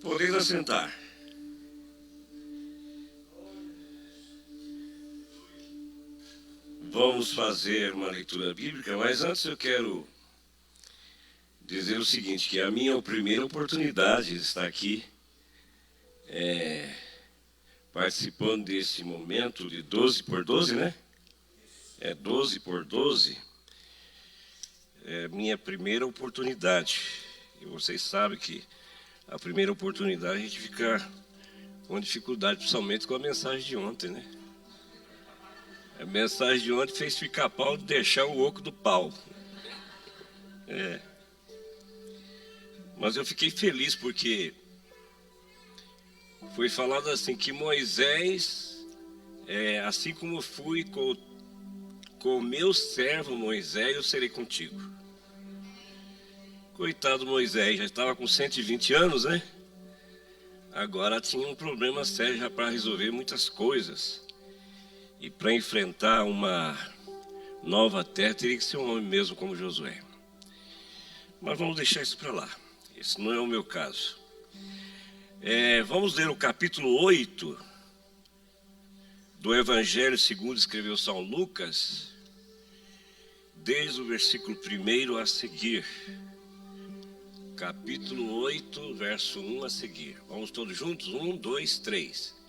Podeis assentar. Vamos fazer uma leitura bíblica, mas antes eu quero dizer o seguinte, que a minha primeira oportunidade de estar aqui participando desse momento de 12 por 12, né? 12 por 12. É minha primeira oportunidade. E vocês sabem que a primeira oportunidade a gente fica com dificuldade, principalmente com a mensagem de ontem, né? A mensagem de ontem fez ficar pau de deixar o oco do pau. Mas eu fiquei feliz porque foi falado assim que Moisés, assim como eu fui com o meu servo Moisés, eu serei contigo. Coitado Moisés, já estava com 120 anos, né? Agora tinha um problema sério já para resolver muitas coisas. E para enfrentar uma nova terra, teria que ser um homem mesmo como Josué. Mas vamos deixar isso para lá. Esse não é o meu caso. Vamos ler o capítulo 8 do Evangelho segundo escreveu São Lucas, desde o versículo 1 a seguir. Capítulo 8, verso 1 a seguir. Vamos todos juntos? 1, 2, 3.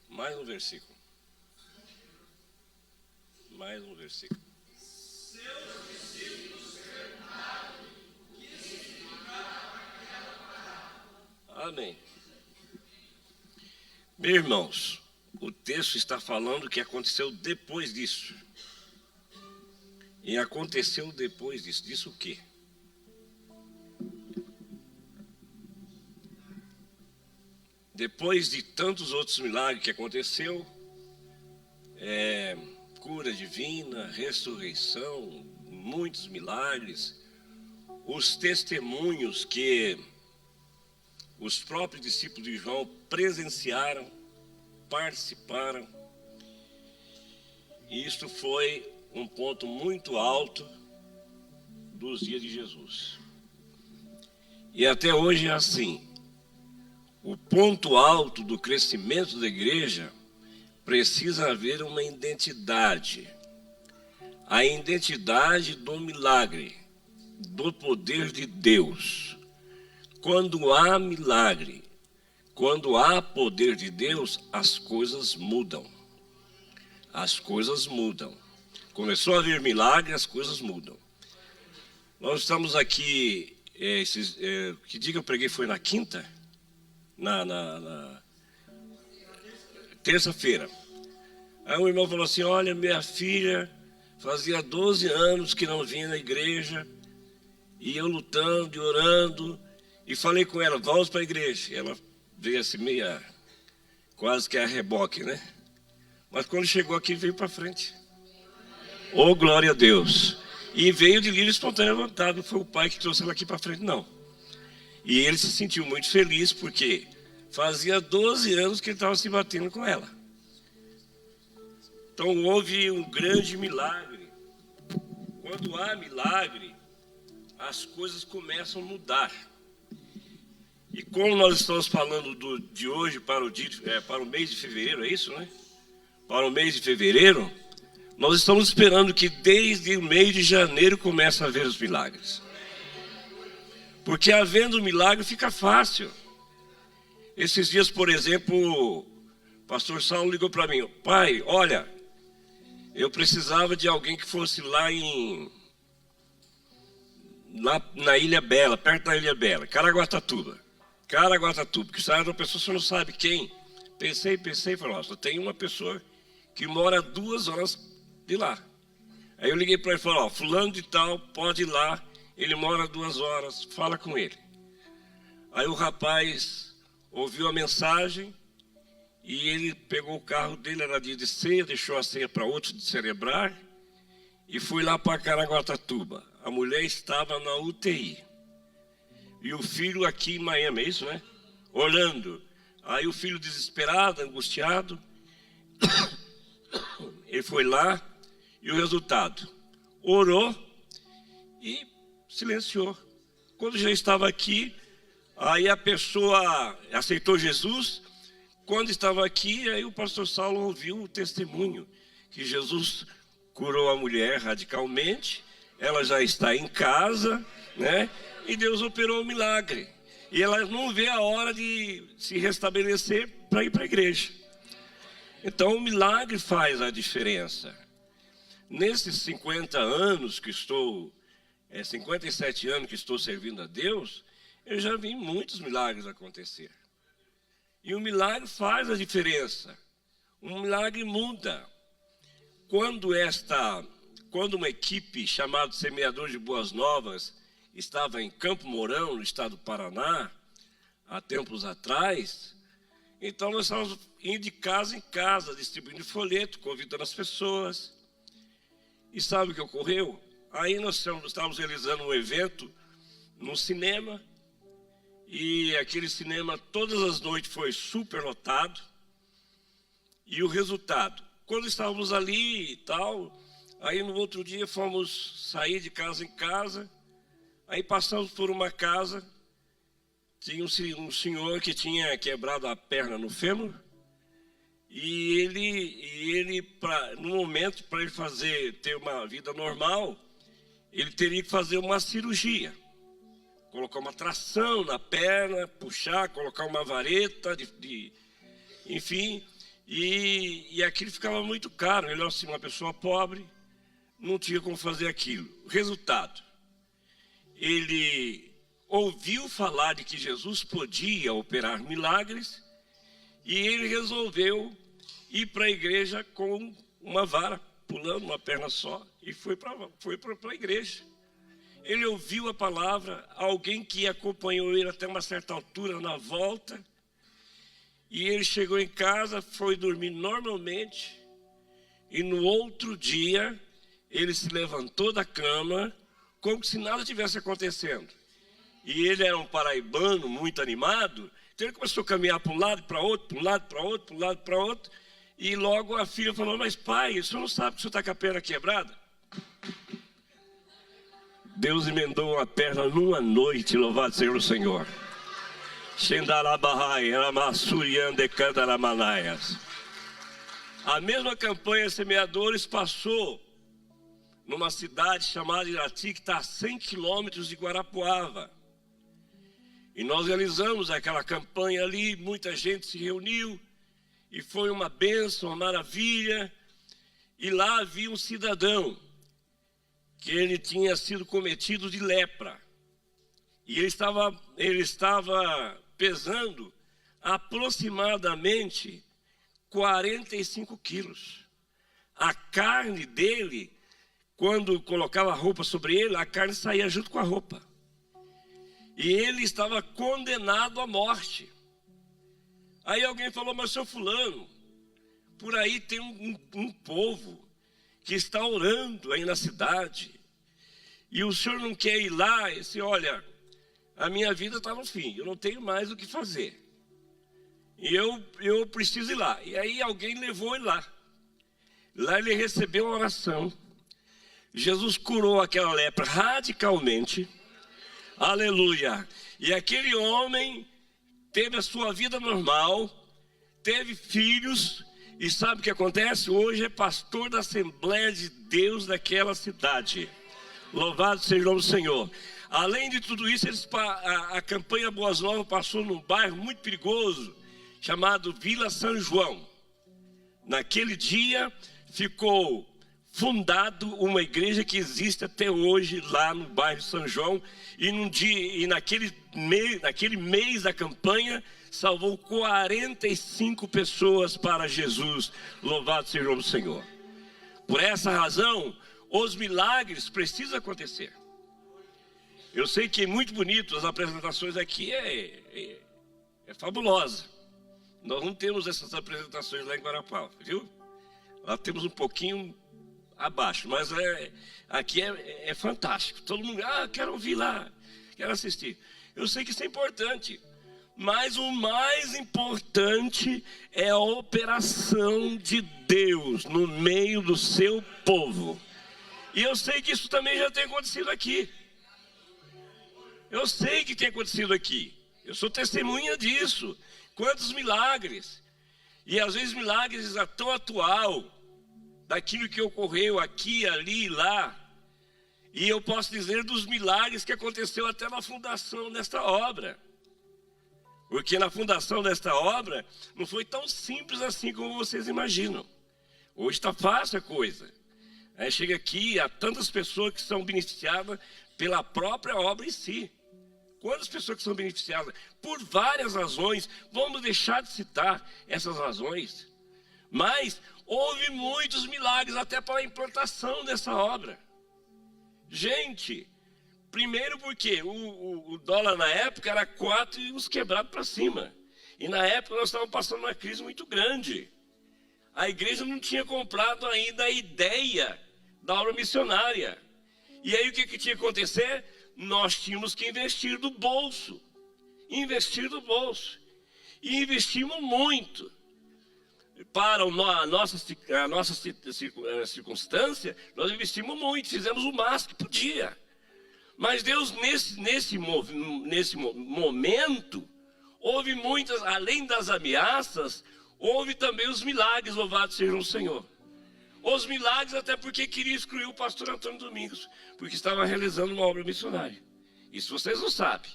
Mais um versículo. Mais um versículo. Seus discípulos perguntaram o que significava aquela parábola. Amém. Meus irmãos, o texto está falando que aconteceu depois disso. E aconteceu depois disso. Disso o quê? Depois de tantos outros milagres que aconteceu, cura divina, ressurreição, muitos milagres, os testemunhos que os próprios discípulos de João presenciaram, participaram, e isso foi um ponto muito alto dos dias de Jesus. E até hoje é assim. O ponto alto do crescimento da igreja precisa haver uma identidade. A identidade do milagre, do poder de Deus. Quando há milagre, quando há poder de Deus, as coisas mudam. As coisas mudam. Começou a haver milagre, as coisas mudam. Nós estamos aqui, que dia que eu preguei foi na quinta? Na terça-feira. Aí um irmão falou assim, olha, minha filha fazia 12 anos que não vinha na igreja, e eu lutando e orando, e falei com ela, vamos para a igreja. E ela veio assim meia quase que a reboque, né? Mas quando chegou aqui, veio para frente. Oh, glória a Deus. E veio de livre e espontânea vontade. Não foi o pai que trouxe ela aqui para frente, não. E ele se sentiu muito feliz, porque fazia 12 anos que ele estava se batendo com ela. Então houve um grande milagre. Quando há milagre, as coisas começam a mudar. E como nós estamos falando de hoje para o mês de fevereiro, é isso, né? Para o mês de fevereiro, nós estamos esperando que desde o mês de janeiro comece a haver os milagres. Porque havendo milagre fica fácil. Esses dias, por exemplo, o pastor Saulo ligou para mim: pai, olha, eu precisava de alguém que fosse lá na Ilha Bela, perto da Ilha Bela, Caraguatatuba, que sai de uma pessoa, você não sabe quem. Pensei, falei, só tem uma pessoa que mora 2 horas de lá. Aí eu liguei para ele e falei, fulano de tal, pode ir lá, ele mora 2 horas, fala com ele. Aí o rapaz ouviu a mensagem e ele pegou o carro dele, era dia de ceia, deixou a ceia para outro de celebrar e foi lá para Caraguatatuba. A mulher estava na UTI. E o filho aqui em Miami, é isso, né? Orando. Aí o filho desesperado, angustiado, ele foi lá e o resultado? Orou e silenciou. Quando já estava aqui, aí a pessoa aceitou Jesus. Quando estava aqui, aí o pastor Saulo ouviu o testemunho que Jesus curou a mulher radicalmente. Ela já está em casa, né? E Deus operou um milagre. E ela não vê a hora de se restabelecer para ir para a igreja. Então o milagre faz a diferença. Nesses 50 anos que 57 anos que estou servindo a Deus, eu já vi muitos milagres acontecer. E o milagre faz a diferença. Um milagre muda. Quando uma equipe chamada Semeadores de Boas Novas estava em Campo Mourão, no estado do Paraná, há tempos atrás, então nós estávamos indo de casa em casa, distribuindo folheto, convidando as pessoas. E sabe o que ocorreu? Aí nós estávamos realizando um evento no cinema, e aquele cinema todas as noites foi super lotado. E o resultado? Quando estávamos ali e tal, aí no outro dia fomos sair de casa em casa, aí passamos por uma casa, tinha um senhor que tinha quebrado a perna no fêmur, e ele no momento, para ele ter uma vida normal, ele teria que fazer uma cirurgia. Colocar uma tração na perna, puxar, colocar uma vareta, enfim, e aquilo ficava muito caro. Ele era assim, uma pessoa pobre, não tinha como fazer aquilo. Resultado, ele ouviu falar de que Jesus podia operar milagres e ele resolveu ir para a igreja com uma vara, pulando uma perna só, e foi para a igreja. Ele ouviu a palavra, alguém que acompanhou ele até uma certa altura na volta, e ele chegou em casa, foi dormir normalmente, e no outro dia, ele se levantou da cama, como se nada tivesse acontecendo. E ele era um paraibano muito animado, então ele começou a caminhar para um lado, para outro, para um lado, para outro, para um lado, para outro, e logo a filha falou, mas pai, o senhor não sabe que o senhor está com a perna quebrada? Deus emendou uma perna numa noite, louvado seja o Senhor. A mesma campanha Semeadores passou numa cidade chamada Irati, que está a 100 quilômetros de Guarapuava. E nós realizamos aquela campanha ali, muita gente se reuniu, e foi uma bênção, uma maravilha. E lá havia um cidadão que ele tinha sido cometido de lepra. E ele estava pesando aproximadamente 45 quilos. A carne dele, quando colocava a roupa sobre ele, a carne saía junto com a roupa. E ele estava condenado à morte. Aí alguém falou, mas seu fulano, por aí tem um povo que está orando aí na cidade, e o senhor não quer ir lá? E disse, olha, a minha vida está no fim, eu não tenho mais o que fazer. E eu preciso ir lá. E aí alguém levou ele lá. Lá ele recebeu uma oração. Jesus curou aquela lepra radicalmente. Aleluia. E aquele homem teve a sua vida normal, teve filhos, e sabe o que acontece? Hoje é pastor da Assembleia de Deus daquela cidade. Louvado seja o nome do Senhor. Além de tudo isso, a campanha Boas Novas passou num bairro muito perigoso, chamado Vila São João. Naquele dia ficou fundado uma igreja que existe até hoje lá no bairro São João, e naquele mês da campanha salvou 45 pessoas para Jesus. Louvado seja o nome do Senhor. Por essa razão, os milagres precisam acontecer. Eu sei que é muito bonito, as apresentações aqui é fabulosa. Nós não temos essas apresentações lá em Guarapau, viu? Lá temos um pouquinho abaixo, mas aqui é fantástico. Todo mundo, quero ouvir lá, quero assistir. Eu sei que isso é importante, mas o mais importante é a operação de Deus no meio do seu povo. E eu sei que isso também já tem acontecido aqui. Eu sei que tem acontecido aqui. Eu sou testemunha disso. Quantos milagres. E às vezes milagres tão atual, daquilo que ocorreu aqui, ali, lá. E eu posso dizer dos milagres que aconteceu até na fundação desta obra. Porque na fundação desta obra não foi tão simples assim como vocês imaginam. Hoje está fácil a coisa. Aí chega aqui, há tantas pessoas que são beneficiadas pela própria obra em si. Quantas pessoas que são beneficiadas? Por várias razões. Vamos deixar de citar essas razões. Mas houve muitos milagres até para a implantação dessa obra. Gente, primeiro porque o dólar na época era 4 e uns quebrados para cima. E na época nós estávamos passando uma crise muito grande. A igreja não tinha comprado ainda a ideia da obra missionária. E aí o que tinha que acontecer? Nós tínhamos que investir do bolso. Investir do bolso. E investimos muito. Para a nossa circunstância, nós investimos muito, fizemos o máximo que podia. Mas Deus, nesse momento, houve muitas, além das ameaças, houve também os milagres, louvado seja o Senhor. Os milagres até porque queria excluir o pastor Antônio Domingos, porque estava realizando uma obra missionária. Isso vocês não sabem,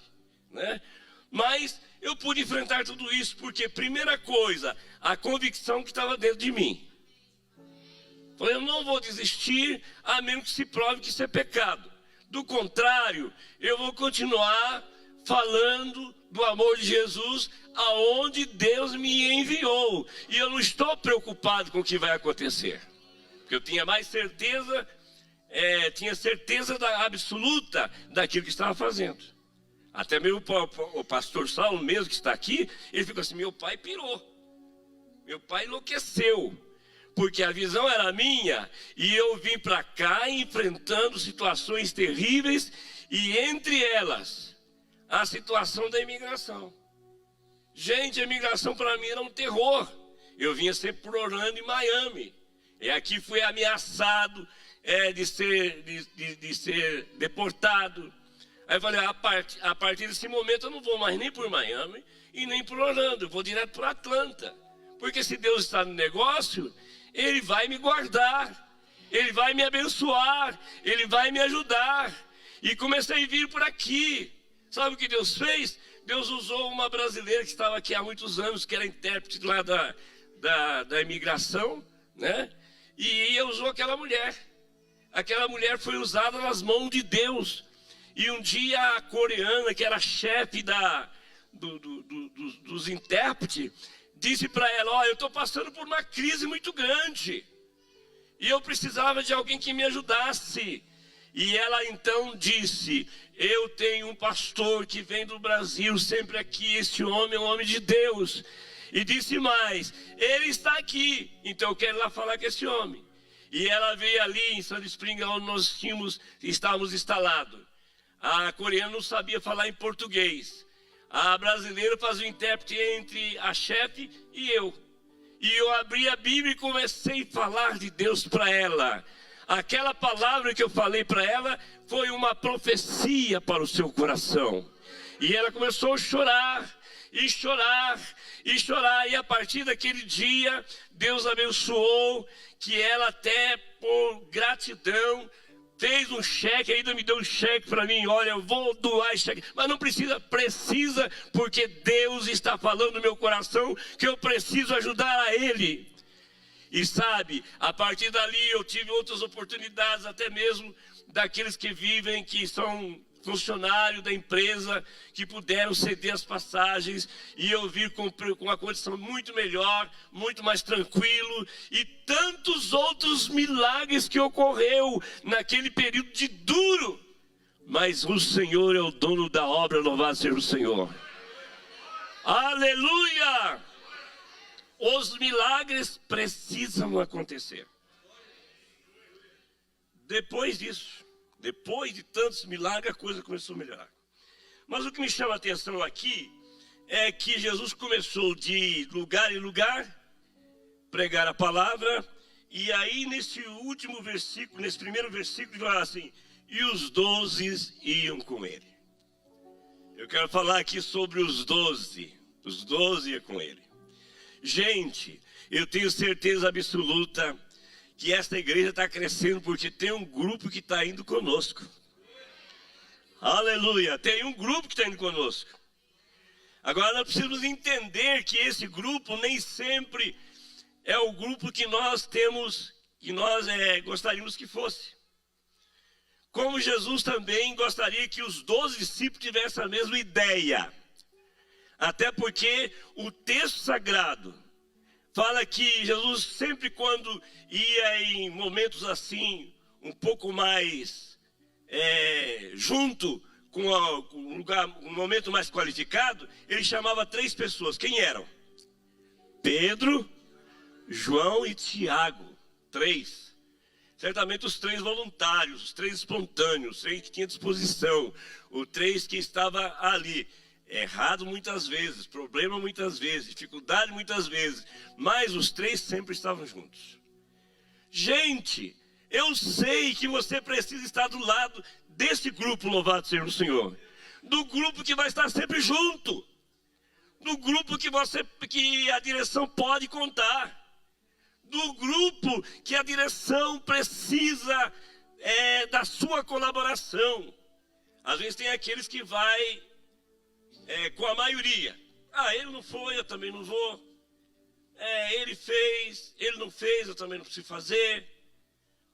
né? Mas eu pude enfrentar tudo isso porque, primeira coisa, a convicção que estava dentro de mim. Falei, eu não vou desistir, a menos que se prove que isso é pecado. Do contrário, eu vou continuar falando do amor de Jesus aonde Deus me enviou. E eu não estou preocupado com o que vai acontecer. Porque eu tinha mais certeza, tinha certeza absoluta daquilo que estava fazendo. Até mesmo o pastor Saulo mesmo que está aqui, ele ficou assim, meu pai pirou. Meu pai enlouqueceu. Porque a visão era minha e eu vim para cá enfrentando situações terríveis e entre elas a situação da imigração. Gente, a imigração para mim era um terror. Eu vinha sempre orando em Miami. E aqui fui ameaçado de ser deportado. Aí eu falei, a partir desse momento eu não vou mais nem por Miami e nem por Orlando, eu vou direto para Atlanta. Porque se Deus está no negócio, Ele vai me guardar, Ele vai me abençoar, Ele vai me ajudar. E comecei a vir por aqui. Sabe o que Deus fez? Deus usou uma brasileira que estava aqui há muitos anos, que era intérprete lá da imigração, né? E usou aquela mulher. Aquela mulher foi usada nas mãos de Deus. E um dia a coreana, que era chefe dos intérpretes, disse para ela, olha, eu estou passando por uma crise muito grande. E eu precisava de alguém que me ajudasse. E ela então disse, eu tenho um pastor que vem do Brasil, sempre aqui, esse homem é um homem de Deus. E disse mais: ele está aqui, então eu quero ir lá falar com esse homem. E ela veio ali em Sandy Spring, onde nós estávamos instalados. A coreana não sabia falar em português. A brasileira fazia o intérprete entre a chefe e eu. E eu abri a Bíblia e comecei a falar de Deus para ela. Aquela palavra que eu falei para ela foi uma profecia para o seu coração. E ela começou a chorar, e chorar, e chorar. E a partir daquele dia, Deus abençoou, que ela até por gratidão fez um cheque, ainda me deu um cheque para mim. Olha, eu vou doar esse cheque. Mas não precisa, porque Deus está falando no meu coração que eu preciso ajudar a Ele. E sabe, a partir dali eu tive outras oportunidades, até mesmo daqueles que vivem, que são funcionários da empresa, que puderam ceder as passagens, e eu vir com uma condição muito melhor, muito mais tranquilo, e tantos outros milagres que ocorreu naquele período de duro. Mas o Senhor é o dono da obra, louvado seja o Senhor. Aleluia! Os milagres precisam acontecer. Depois disso, depois de tantos milagres, a coisa começou a melhorar. Mas o que me chama a atenção aqui é que Jesus começou de lugar em lugar, pregar a palavra, e aí nesse último versículo, nesse primeiro versículo, ele fala assim: e os 12 iam com ele. Eu quero falar aqui sobre os 12 iam com ele. Gente, eu tenho certeza absoluta que esta igreja está crescendo porque tem um grupo que está indo conosco. Aleluia, tem um grupo que está indo conosco. Agora nós precisamos entender que esse grupo nem sempre é o grupo que nós temos, que nós gostaríamos que fosse. Como Jesus também gostaria que os 12 discípulos tivessem a mesma ideia. Até porque o texto sagrado fala que Jesus sempre quando ia em momentos assim, um pouco mais junto com um momento mais qualificado, ele chamava 3 pessoas. Quem eram? Pedro, João e Tiago. 3. Certamente os 3 voluntários, os 3 espontâneos, os 3 que tinham disposição, os 3 que estavam ali. Errado muitas vezes, problema muitas vezes, dificuldade muitas vezes, mas os 3 sempre estavam juntos. Gente, eu sei que você precisa estar do lado desse grupo, louvado seja o Senhor. Do grupo que vai estar sempre junto. Do grupo que a direção pode contar. Do grupo que a direção precisa da sua colaboração. Às vezes tem aqueles que vai com a maioria. Ele não foi, eu também não vou. Ele fez, ele não fez, eu também não preciso fazer.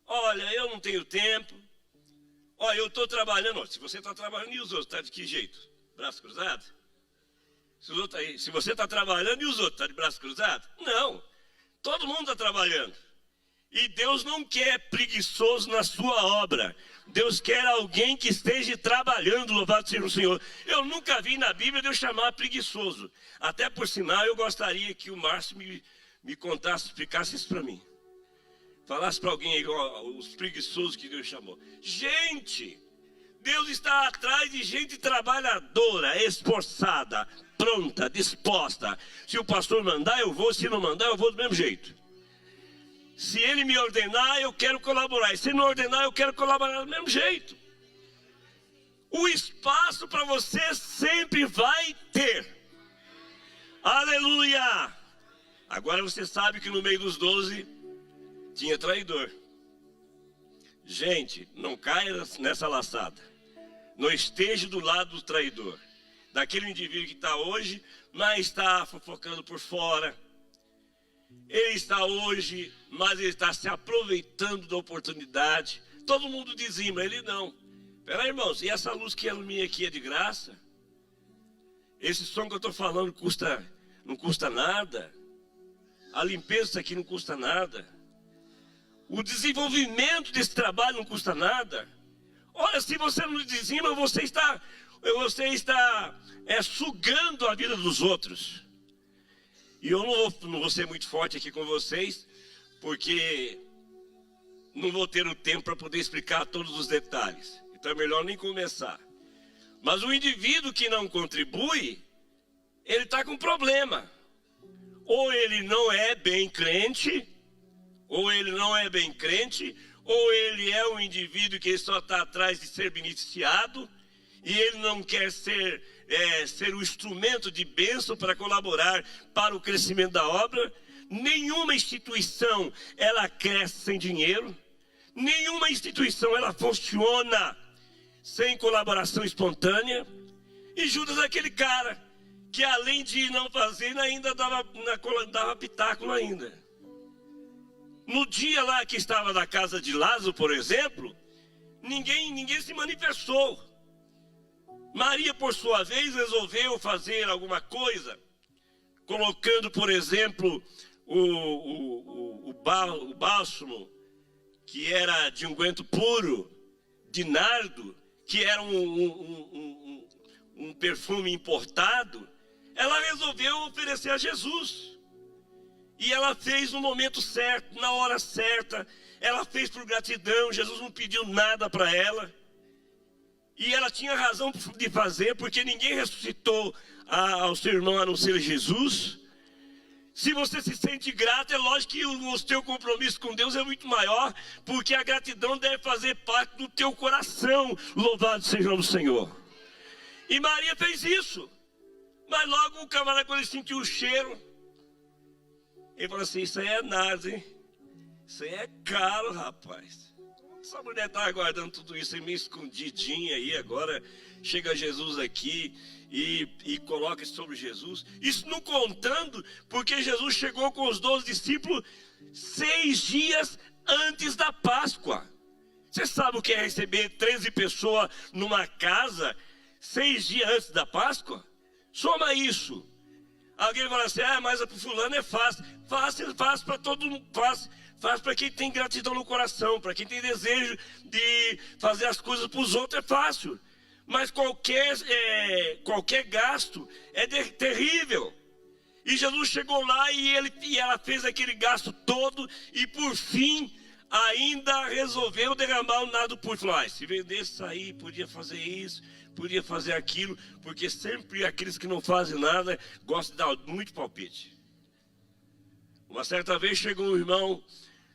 Olha, eu não tenho tempo. Olha, eu estou trabalhando. Se você está trabalhando, e os outros? Está de que jeito? Braço cruzado? Se você está trabalhando, e os outros? Está de braço cruzado? Não. Todo mundo está trabalhando. E Deus não quer preguiçoso na sua obra. Deus quer alguém que esteja trabalhando, louvado seja o Senhor. Eu nunca vi na Bíblia Deus chamar preguiçoso. Até por sinal, eu gostaria que o Márcio me contasse, explicasse isso para mim. Falasse para alguém aí, os preguiçosos que Deus chamou. Gente, Deus está atrás de gente trabalhadora, esforçada, pronta, disposta. Se o pastor mandar, eu vou. Se não mandar, eu vou do mesmo jeito. Se ele me ordenar, eu quero colaborar. E se não ordenar, eu quero colaborar do mesmo jeito. O espaço para você sempre vai ter. Aleluia! Agora você sabe que no meio dos 12 tinha traidor. Gente, não caia nessa laçada. Não esteja do lado do traidor. Daquele indivíduo que está hoje, mas está fofocando por fora. Ele está hoje, mas ele está se aproveitando da oportunidade. Todo mundo dizima, ele não. Peraí, irmãos, e essa luz que ilumina aqui é de graça? Esse som que eu estou falando não custa nada. A limpeza aqui não custa nada. O desenvolvimento desse trabalho não custa nada. Olha, se você não dizima, você está sugando a vida dos outros. E eu não vou ser muito forte aqui com vocês, porque não vou ter o tempo para poder explicar todos os detalhes. Então é melhor nem começar. Mas o indivíduo que não contribui, ele está com problema. Ou ele não é bem crente, ou ele não é bem crente, ou ele é um indivíduo que só está atrás de ser beneficiado, e ele não quer ser o instrumento de bênção para colaborar para o crescimento da obra. Nenhuma instituição, ela cresce sem dinheiro. Nenhuma instituição, ela funciona sem colaboração espontânea. E Judas é aquele cara que, além de não fazer, ainda dava pitáculo ainda. No dia lá que estava na casa de Lázaro, por exemplo, ninguém se manifestou. Maria, por sua vez, resolveu fazer alguma coisa, colocando, por exemplo, o bálsamo, que era de unguento puro, de nardo, que era um perfume importado. Ela resolveu oferecer a Jesus. E ela fez no momento certo, na hora certa. Ela fez por gratidão. Jesus não pediu nada para ela. E ela tinha razão de fazer, porque ninguém ressuscitou ao seu irmão a não ser Jesus. Se você se sente grato, é lógico que o teu compromisso com Deus é muito maior, porque a gratidão deve fazer parte do teu coração. Louvado seja o Senhor. E Maria fez isso. Mas logo o camarada, quando ele sentiu o cheiro, ele falou assim: isso aí é nada, hein? Isso aí é caro, rapaz. Essa mulher está aguardando tudo isso meio escondidinha aí, agora chega Jesus aqui e coloca isso sobre Jesus. Isso não contando, porque Jesus chegou com os 12 discípulos 6 dias antes da Páscoa. Você sabe o que é receber 13 pessoas numa casa 6 dias antes da Páscoa? Soma isso. Alguém fala assim: mas para fulano é fácil. Fácil para todo mundo, fácil para quem tem gratidão no coração, para quem tem desejo de fazer as coisas para os outros, é fácil. Mas qualquer gasto é terrível. E Jesus chegou lá e ela fez aquele gasto todo, e por fim ainda resolveu derramar o nado puro. Falou: se vendesse isso aí, podia fazer isso, podia fazer aquilo, porque sempre aqueles que não fazem nada gostam de dar muito palpite. Uma certa vez chegou um irmão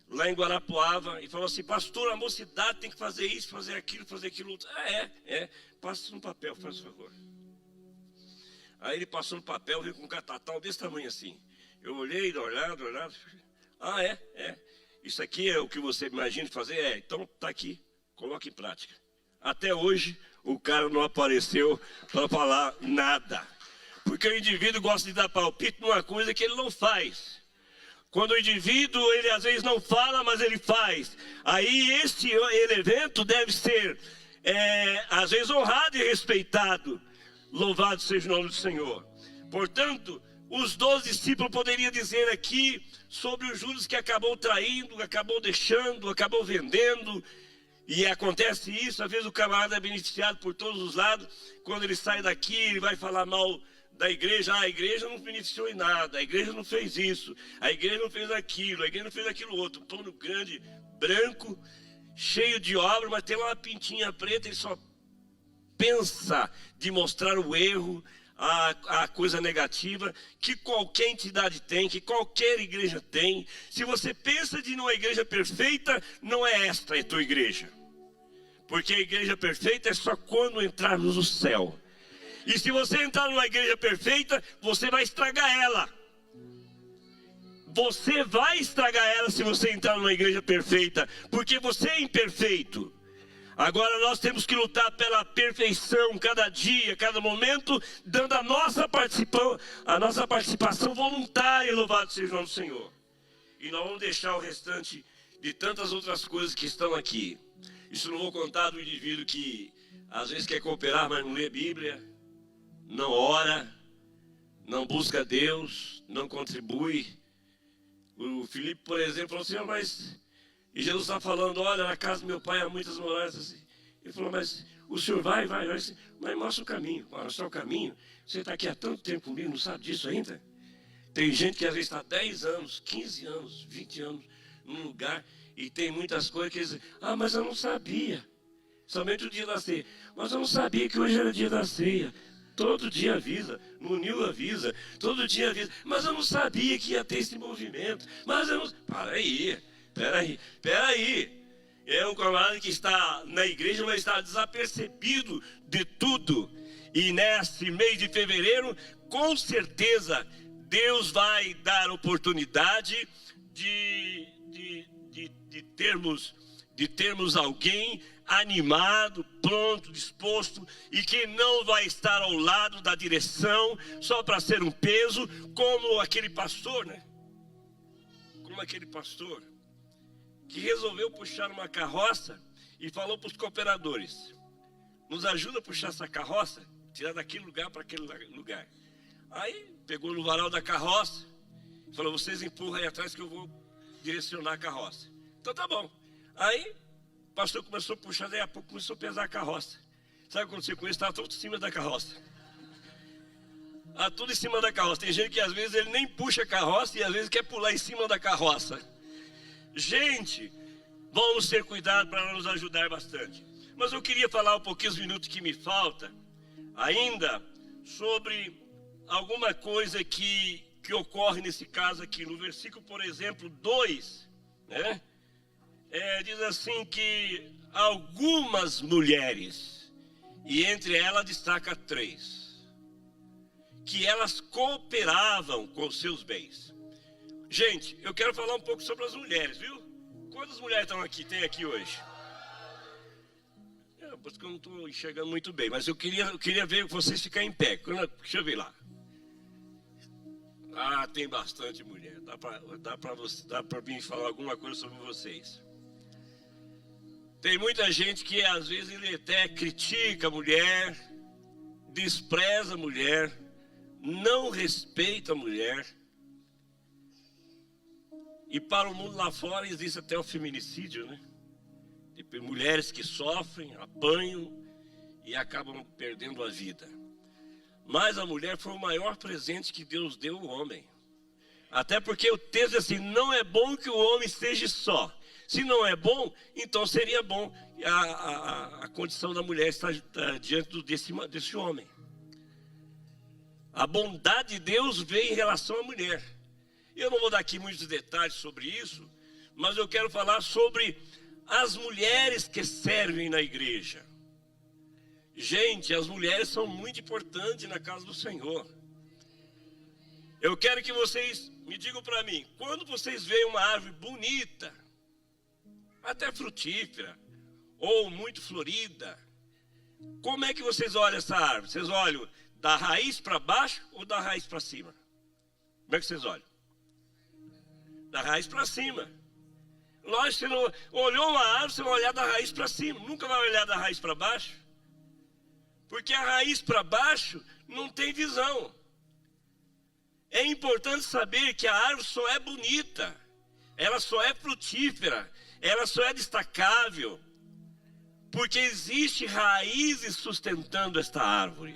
lá em Guarapuava e falou assim: pastor, a mocidade tem que fazer isso, fazer aquilo outro. Passa no papel, faz favor. Aí ele passou no papel, veio com um catatal desse tamanho assim. Eu olhei, olhado. Isso aqui é o que você imagina fazer? Então tá aqui, coloque em prática. Até hoje o cara não apareceu para falar nada. Porque o indivíduo gosta de dar palpite numa coisa que ele não faz. Quando o indivíduo, ele às vezes não fala, mas ele faz. Aí este evento deve ser, às vezes, honrado e respeitado. Louvado seja o nome do Senhor. Portanto, os 12 discípulos poderiam dizer aqui sobre o Judas, que acabou traindo, acabou deixando, acabou vendendo. E acontece isso, às vezes o camarada é beneficiado por todos os lados. Quando ele sai daqui, ele vai falar mal da igreja. A igreja não beneficiou em nada, a igreja não fez isso, a igreja não fez aquilo, a igreja não fez aquilo outro. Um pano grande, branco, cheio de obra, mas tem uma pintinha preta. Ele só pensa de mostrar o erro, a coisa negativa que qualquer entidade tem, que qualquer igreja tem. Se você pensa de uma igreja perfeita, não é esta a tua igreja, porque a igreja perfeita é só quando entrarmos no céu. E se você entrar numa igreja perfeita, você vai estragar ela. Você vai estragar ela se você entrar numa igreja perfeita, porque você é imperfeito. Agora nós temos que lutar pela perfeição, cada dia, cada momento, dando a nossa participação voluntária. Louvado seja o nome do Senhor. E nós vamos deixar o restante de tantas outras coisas que estão aqui. Isso não vou contar do indivíduo que às vezes quer cooperar, mas não lê Bíblia, não ora, não busca Deus, não contribui. O Filipe, por exemplo, falou assim: mas... E Jesus está falando: olha, na casa do meu pai há muitas moradas. Assim. Ele falou: mas o senhor vai, mas mostra o caminho. Mostra o caminho. Você está aqui há tanto tempo comigo, não sabe disso ainda? Tem gente que às vezes está 10 anos, 15 anos, 20 anos num lugar e tem muitas coisas que eles dizem, mas eu não sabia. Somente o dia da ceia. Mas eu não sabia que hoje era dia da ceia. Todo dia avisa, no Nil avisa, todo dia avisa. Mas eu não sabia que ia ter esse movimento. Mas eu não... Peraí. É um camarada que está na igreja, mas está desapercebido de tudo. E nesse mês de fevereiro, com certeza, Deus vai dar oportunidade de termos alguém animado, pronto, disposto, e que não vai estar ao lado da direção só para ser um peso, como aquele pastor, né? Como aquele pastor que resolveu puxar uma carroça e falou para os cooperadores: nos ajuda a puxar essa carroça, tirar daquele lugar para aquele lugar. Aí pegou no varal da carroça e falou: vocês empurram aí atrás que eu vou direcionar a carroça. Então tá bom. Aí o pastor começou a puxar, daí a pouco começou a pesar a carroça. Sabe quando você conhece? Estava tudo em cima da carroça. Tudo em cima da carroça. Tem gente que às vezes ele nem puxa a carroça e às vezes quer pular em cima da carroça. Gente, vamos ter cuidado para nos ajudar bastante. Mas eu queria falar um pouquinho, os minutos que me faltam, ainda sobre alguma coisa que ocorre nesse caso aqui. No versículo, por exemplo, 2, né? Diz assim que algumas mulheres, e entre elas destaca 3, que elas cooperavam com seus bens. Gente, eu quero falar um pouco sobre as mulheres, viu? Quantas mulheres tem aqui hoje? Porque eu não estou enxergando muito bem, mas eu queria ver vocês ficarem em pé. Deixa eu ver lá. Tem bastante mulher. Dá para mim falar alguma coisa sobre vocês. Tem muita gente que às vezes ele até critica a mulher, despreza a mulher, não respeita a mulher. E para o mundo lá fora existe até o feminicídio, né? Tem mulheres que sofrem, apanham e acabam perdendo a vida. Mas a mulher foi o maior presente que Deus deu ao homem. Até porque o texto diz assim: não é bom que o homem esteja só. Se não é bom, então seria bom a condição da mulher estar diante desse homem. A bondade de Deus veio em relação à mulher. Eu não vou dar aqui muitos detalhes sobre isso, mas eu quero falar sobre as mulheres que servem na igreja. Gente, as mulheres são muito importantes na casa do Senhor. Eu quero que vocês me digam para mim, quando vocês veem uma árvore bonita, até frutífera, ou muito florida, como é que vocês olham essa árvore? Vocês olham da raiz para baixo ou da raiz para cima? Como é que vocês olham? Da raiz para cima. Lógico, você não olhou uma árvore, você vai olhar da raiz para cima, nunca vai olhar da raiz para baixo. Porque a raiz para baixo não tem visão. É importante saber que a árvore só é bonita, ela só é frutífera, ela só é destacável, porque existe raízes sustentando esta árvore.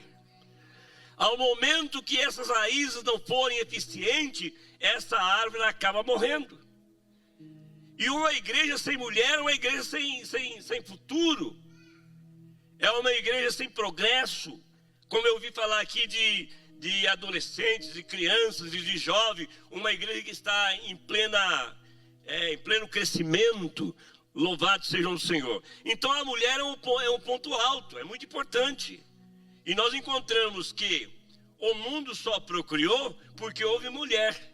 Ao momento que essas raízes não forem eficientes, essa árvore acaba morrendo. E uma igreja sem mulher é uma igreja sem futuro. É uma igreja sem progresso. Como eu ouvi falar aqui de adolescentes, de crianças e de jovens. Uma igreja que está em pleno crescimento. Louvado seja o Senhor. Então a mulher é um ponto alto, é muito importante. E nós encontramos que o mundo só procriou porque houve mulher.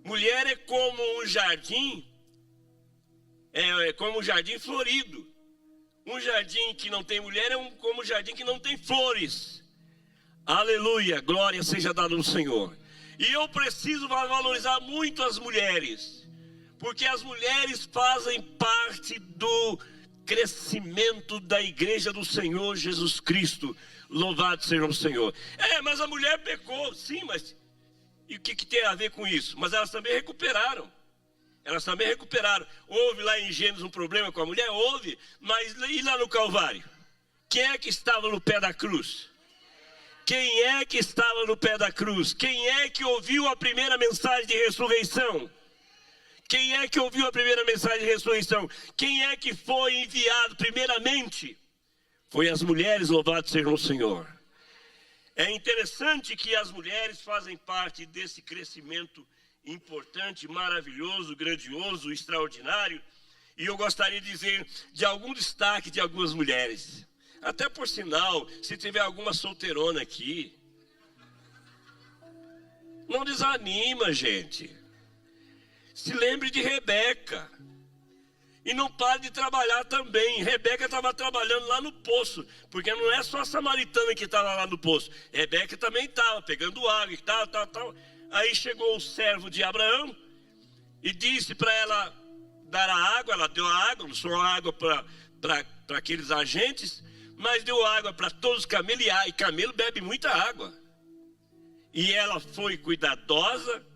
Mulher é como um jardim, como um jardim florido. Um jardim que não tem mulher é como um jardim que não tem flores. Aleluia, glória seja dada ao Senhor. E eu preciso valorizar muito as mulheres, porque as mulheres fazem parte do crescimento da igreja do Senhor Jesus Cristo. Louvado seja o Senhor. Mas a mulher pecou, sim, mas e o que tem a ver com isso? Mas elas também recuperaram. Houve lá em Gênesis um problema com a mulher? Houve. Mas e lá no Calvário? Quem é que estava no pé da cruz? Quem é que estava no pé da cruz? Quem é que ouviu a primeira mensagem de ressurreição? Quem é que ouviu a primeira mensagem de ressurreição? Quem é que foi enviado primeiramente? Foi as mulheres, louvado seja o Senhor. É interessante que as mulheres fazem parte desse crescimento importante, maravilhoso, grandioso, extraordinário. E eu gostaria de dizer de algum destaque de algumas mulheres. Até por sinal, se tiver alguma solteirona aqui, não desanima, gente. Se lembre de Rebeca. E não pare de trabalhar também. Rebeca estava trabalhando lá no poço. Porque não é só a samaritana que estava lá no poço. Rebeca também estava pegando água e tal. Aí chegou o servo de Abraão e disse para ela dar a água. Ela deu a água, não só a água para aqueles agentes, mas deu água para todos os camelos. E camelo bebe muita água. E ela foi cuidadosa,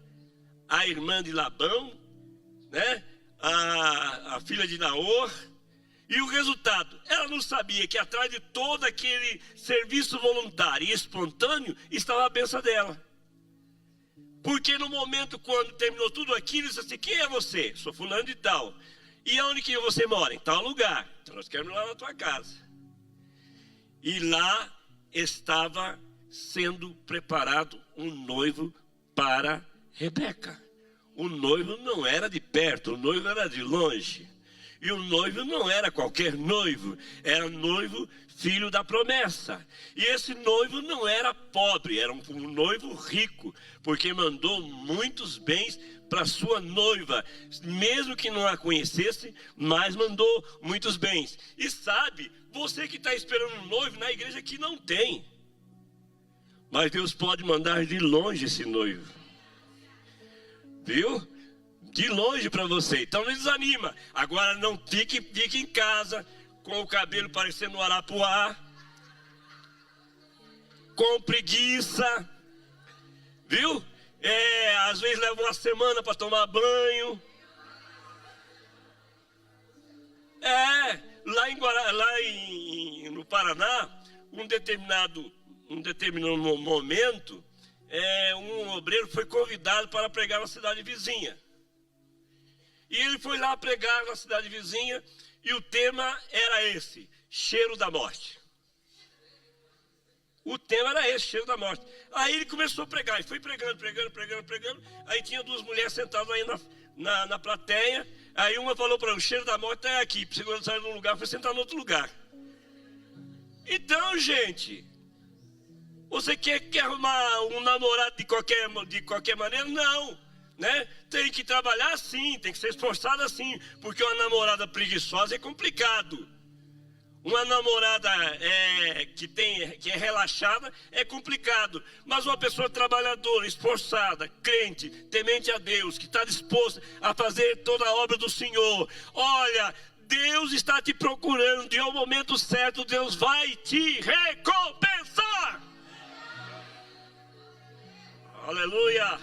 a irmã de Labão, né? A filha de Naor. E o resultado, ela não sabia que atrás de todo aquele serviço voluntário e espontâneo estava a bênção dela. Porque no momento quando terminou tudo aquilo, disse assim: quem é você? Sou fulano de tal. E onde que você mora? Em tal lugar. Então nós queremos ir lá na tua casa. E lá estava sendo preparado um noivo para Rebeca. O noivo não era de perto, o noivo era de longe. E o noivo não era qualquer noivo, era noivo filho da promessa. E esse noivo não era pobre, era um noivo rico, porque mandou muitos bens para sua noiva, mesmo que não a conhecesse, mas mandou muitos bens. E sabe, você que está esperando um noivo na igreja que não tem, mas Deus pode mandar de longe esse noivo. Viu? De longe para você. Então não desanima. Agora não fique em casa com o cabelo parecendo um arapuá, com preguiça. Viu? Às vezes leva uma semana para tomar banho. No Paraná, um determinado momento, um obreiro foi convidado para pregar na cidade vizinha. E ele foi lá pregar na cidade vizinha, e o tema era esse: cheiro da morte. O tema era esse, cheiro da morte. Aí ele começou a pregar, e foi pregando. Aí tinha duas mulheres sentadas aí na plateia. Aí uma falou para ele: o cheiro da morte é aqui. Segurando, saiu de um lugar, foi sentar no outro lugar. Então, gente, você quer arrumar um namorado de qualquer maneira? Não, né? Tem que trabalhar assim, tem que ser esforçado assim, porque uma namorada preguiçosa é complicado. Uma namorada que é relaxada é complicado. Mas uma pessoa trabalhadora, esforçada, crente, temente a Deus, que está disposta a fazer toda a obra do Senhor, olha, Deus está te procurando, e ao momento certo Deus vai te recompensar. Aleluia.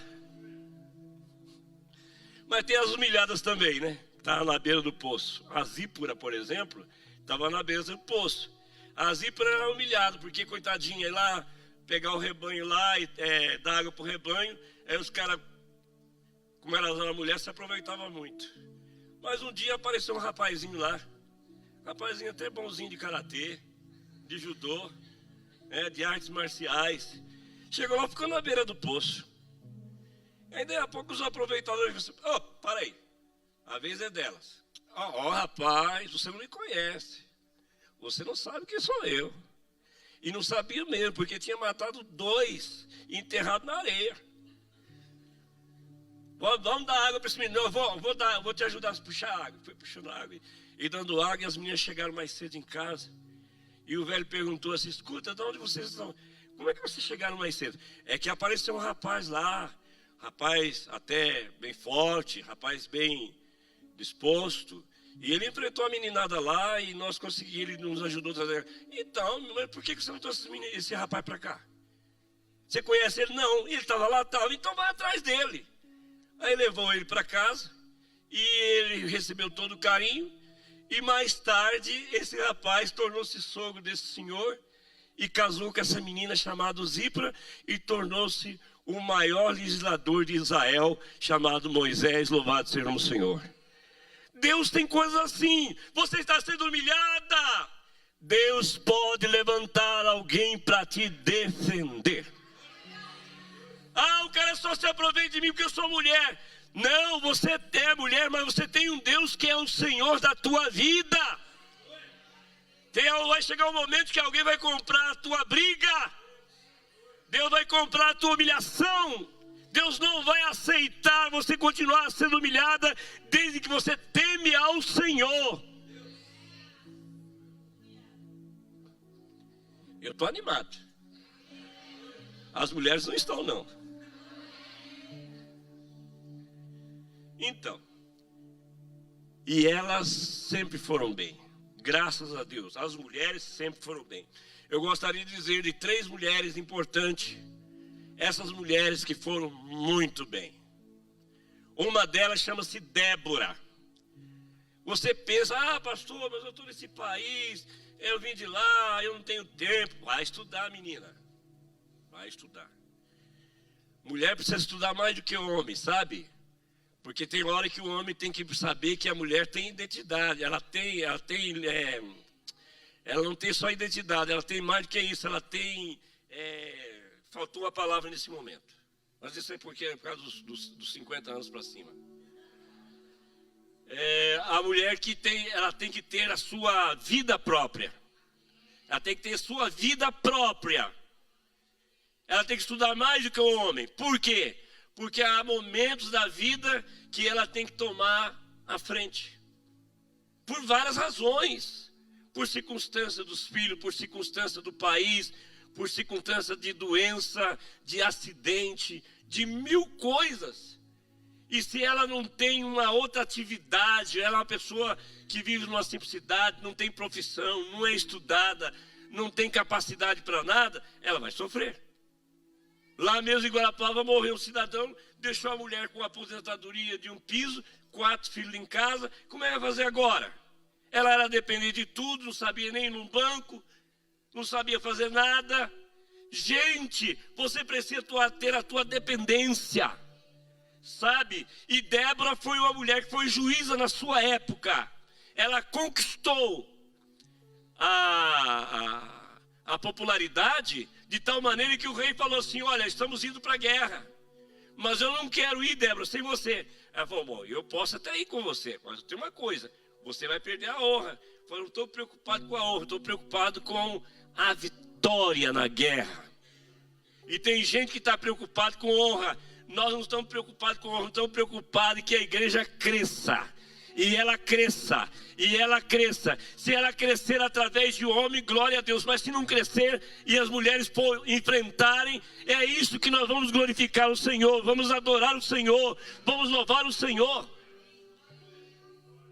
Mas tem as humilhadas também, né? Está na beira do poço. A Zípora, por exemplo, estava na beira do poço. A Zípora era humilhada, porque coitadinha, ia lá pegar o rebanho lá e dar água para o rebanho. Aí os caras, como ela era mulher, se aproveitava muito. Mas um dia apareceu um rapazinho lá, rapazinho até bonzinho de karatê, de judô, de artes marciais. Chegou lá, ficou na beira do poço. Aí daí a pouco os aproveitadores falaram: para aí, a vez é delas. Rapaz, você não me conhece, você não sabe quem sou eu. E não sabia mesmo, porque tinha matado 2 e enterrado na areia. Vamos dar água para esse menino. Eu vou te ajudar a puxar água. Foi puxando água e dando água, e as meninas chegaram mais cedo em casa. E o velho perguntou assim: escuta, de onde vocês estão? Como é que vocês chegaram mais cedo? É que apareceu um rapaz lá, rapaz até bem forte, rapaz bem disposto, e ele enfrentou a meninada lá, e nós conseguimos, ele nos ajudou a trazer. Então, mas por que você não trouxe esse rapaz para cá? Você conhece ele? Não, ele estava lá, então vai atrás dele. Aí levou ele para casa, e ele recebeu todo o carinho, e mais tarde esse rapaz tornou-se sogro desse senhor, e casou com essa menina chamada Zípora e tornou-se o maior legislador de Israel, chamado Moisés. Louvado seja o Senhor. Deus tem coisas assim. Você está sendo humilhada, Deus pode levantar alguém para te defender. Ah, o cara só se aproveita de mim porque eu sou mulher. Não, você é mulher, mas você tem um Deus que é o Senhor da tua vida. Vai chegar um momento que alguém vai comprar a tua briga. Deus vai comprar a tua humilhação. Deus não vai aceitar você continuar sendo humilhada desde que você teme ao Senhor. Eu estou animado. As mulheres não estão, não. Então, e elas sempre foram bem. Graças a Deus, as mulheres sempre foram bem. Eu gostaria de dizer de 3 mulheres importantes. Essas mulheres que foram muito bem. Uma delas chama-se Débora. Você pensa, pastor, mas eu estou nesse país, eu vim de lá, eu não tenho tempo. Vai estudar, menina. Vai estudar. Mulher precisa estudar mais do que o homem, sabe? Porque tem hora que o homem tem que saber que a mulher tem identidade. Ela não tem só identidade, ela tem mais do que isso. Ela tem... faltou uma palavra nesse momento. Mas isso é por causa dos 50 anos para cima. A mulher ela tem que ter a sua vida própria. Ela tem que ter a sua vida própria. Ela tem que estudar mais do que o homem. Por quê? Porque há momentos da vida que ela tem que tomar a frente. Por várias razões. Por circunstância dos filhos, por circunstância do país, por circunstância de doença, de acidente, de 1000 coisas. E se ela não tem uma outra atividade, ela é uma pessoa que vive numa simplicidade, não tem profissão, não é estudada, não tem capacidade para nada, ela vai sofrer. Lá mesmo em Guarapava morreu um cidadão, deixou a mulher com a aposentadoria de um piso, 4 filhos em casa. Como é que vai fazer agora? Ela era dependente de tudo, não sabia nem ir num banco, não sabia fazer nada. Gente, você precisa ter a tua dependência, sabe? E Débora foi uma mulher que foi juíza na sua época. Ela conquistou a popularidade de tal maneira que o rei falou assim: olha, estamos indo para a guerra, mas eu não quero ir, Débora, sem você. Ela falou: bom, eu posso até ir com você, mas tem uma coisa, você vai perder a honra. Eu falei: não estou preocupado com a honra, estou preocupado com a vitória na guerra. E tem gente que está preocupado com honra. Nós não estamos preocupados com honra, estamos preocupados que a igreja cresça. E ela cresça, e ela cresça. Se ela crescer através de um homem, glória a Deus. Mas se não crescer e as mulheres enfrentarem, é isso que nós vamos glorificar o Senhor. Vamos adorar o Senhor, vamos louvar o Senhor.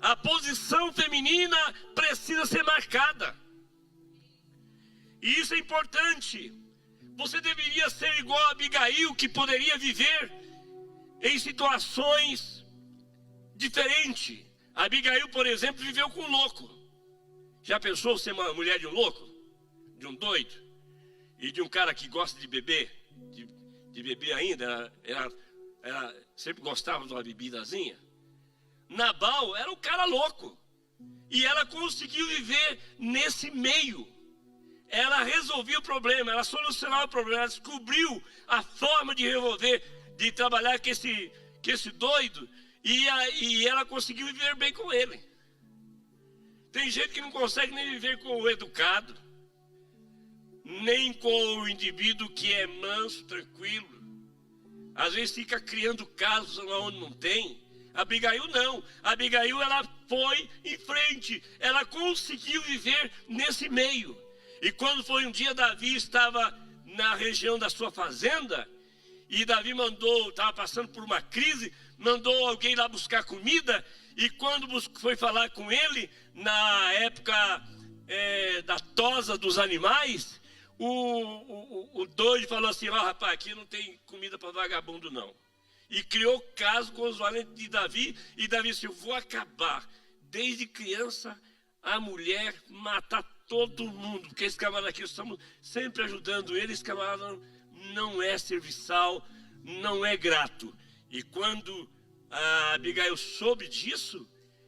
A posição feminina precisa ser marcada. E isso é importante. Você deveria ser igual a Abigail, que poderia viver em situações diferentes. Abigail, por exemplo, viveu com um louco. Já pensou ser uma mulher de um louco? De um doido? E de um cara que gosta de beber? De beber ainda? Ela sempre gostava de uma bebidazinha. Nabal era um cara louco. E ela conseguiu viver nesse meio. Ela resolvia o problema, ela solucionava o problema, ela descobriu a forma de resolver, de trabalhar com esse doido. E ela conseguiu viver bem com ele. Tem gente que não consegue nem viver com o educado, nem com o indivíduo que é manso, tranquilo. Às vezes fica criando casos onde não tem. Abigail não. Abigail, ela foi em frente. Ela conseguiu viver nesse meio. E quando foi um dia, Davi estava na região da sua fazenda. E Davi estava passando por uma crise, mandou alguém lá buscar comida. E quando foi falar com ele, na época da tosa dos animais, o doido falou assim: ó, rapaz, aqui não tem comida para vagabundo não. E criou caso com os valentes de Davi. E Davi disse: eu vou acabar, desde criança, a mulher matar todo mundo, porque esse camarada aqui, estamos sempre ajudando ele. Esse camarada não é serviçal, não é grato. E quando a Abigail soube disso,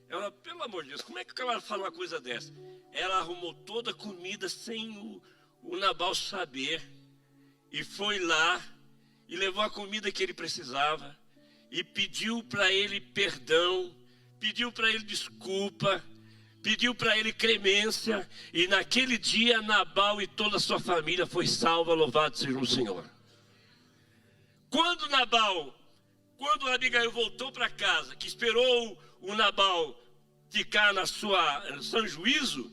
ela, pelo amor de Deus, como é que o camarada fala uma coisa dessa? Ela arrumou toda a comida sem o Nabal saber, e foi lá e levou a comida que ele precisava, e pediu para ele perdão, pediu para ele desculpa, pediu para ele clemência, e naquele dia Nabal e toda a sua família foi salva, louvado seja o Senhor. Quando a Abigail voltou para casa, que esperou o Nabal ficar no seu juízo,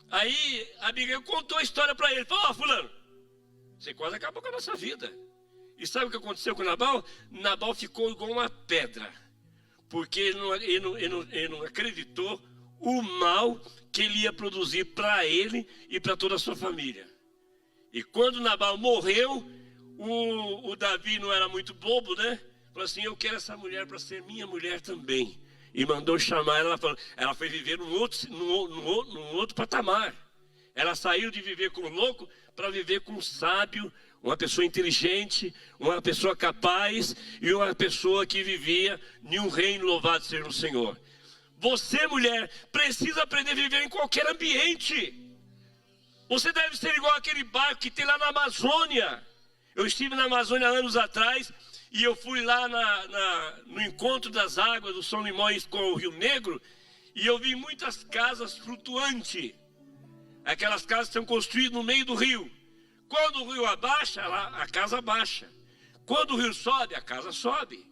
aí a Abigail contou a história para ele. Falou: fulano, você quase acabou com a nossa vida. E sabe o que aconteceu com Nabal? Nabal ficou igual uma pedra, porque ele não acreditou o mal que ele ia produzir para ele e para toda a sua família. E quando Nabal morreu, o Davi não era muito bobo, né? Falou assim: eu quero essa mulher para ser minha mulher também. E mandou chamar ela. Ela foi viver num outro patamar. Ela saiu de viver com o louco para viver com um sábio, uma pessoa inteligente, uma pessoa capaz e uma pessoa que vivia em um reino, louvado seja o Senhor. Você, mulher, precisa aprender a viver em qualquer ambiente. Você deve ser igual aquele barco que tem lá na Amazônia. Eu estive na Amazônia anos atrás e eu fui lá no encontro das águas do São Limões com o Rio Negro, e eu vi muitas casas flutuantes. Aquelas casas que são construídas no meio do rio. Quando o rio abaixa, a casa abaixa. Quando o rio sobe, a casa sobe.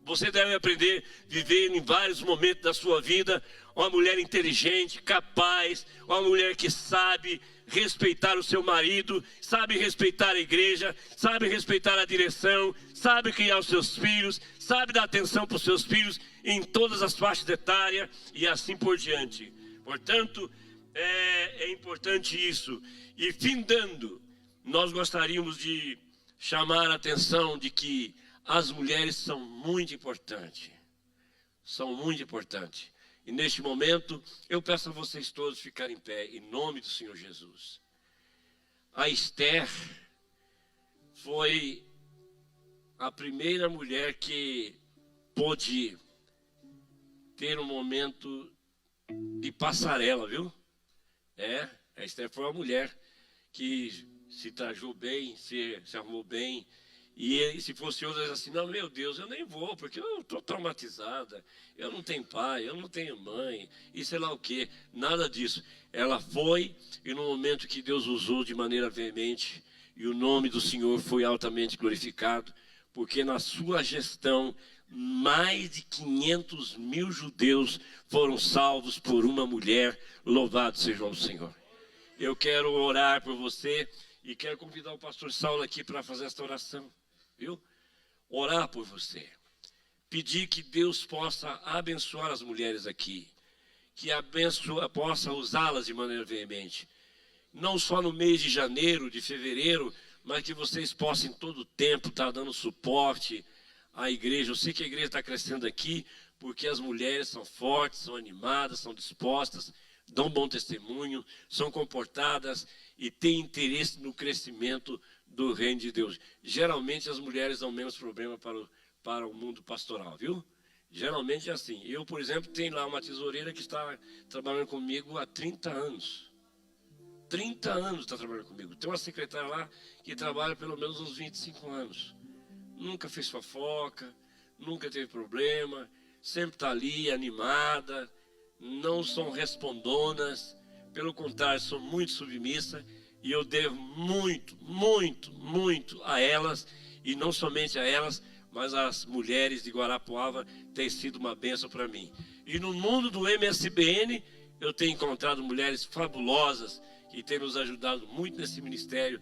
Você deve aprender a viver em vários momentos da sua vida uma mulher inteligente, capaz, uma mulher que sabe respeitar o seu marido, sabe respeitar a igreja, sabe respeitar a direção, sabe criar os seus filhos, sabe dar atenção para os seus filhos em todas as faixas etárias e assim por diante. Portanto, é importante isso. E findando, nós gostaríamos de chamar a atenção de que as mulheres são muito importantes. São muito importantes. E neste momento, eu peço a vocês todos ficarem em pé, em nome do Senhor Jesus. A Esther foi a primeira mulher que pôde ter um momento de passarela, viu? A Esther foi uma mulher que se trajou bem, se arrumou bem. E se fosse outra, assim: não, meu Deus, eu nem vou, porque eu estou traumatizada, eu não tenho pai, eu não tenho mãe, e sei lá o quê. Nada disso. Ela foi, e no momento que Deus usou de maneira veemente, e o nome do Senhor foi altamente glorificado, porque na sua gestão, mais de 500 mil judeus foram salvos por uma mulher. Louvado seja o Senhor. Eu quero orar por você, e quero convidar o pastor Saulo aqui para fazer esta oração. Viu? Orar por você, pedir que Deus possa abençoar as mulheres aqui, que possa usá-las de maneira veemente, não só no mês de janeiro, de fevereiro, mas que vocês possam em todo o tempo estar dando suporte à igreja. Eu sei que a igreja está crescendo aqui, porque as mulheres são fortes, são animadas, são dispostas, dão bom testemunho, são comportadas e têm interesse no crescimento do reino de Deus. Geralmente as mulheres dão menos problema para o mundo pastoral, viu? Geralmente é assim. Eu, por exemplo, tenho lá uma tesoureira que está trabalhando comigo há 30 anos. 30 anos está trabalhando comigo. Tem uma secretária lá que trabalha pelo menos uns 25 anos. Nunca fez fofoca, nunca teve problema, sempre está ali, animada, não são respondonas, pelo contrário, são muito submissas. E eu devo muito, muito, muito a elas, e não somente a elas, mas as mulheres de Guarapuava têm sido uma bênção para mim. E no mundo do MSBN, eu tenho encontrado mulheres fabulosas que têm nos ajudado muito nesse ministério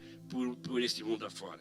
por esse mundo afora.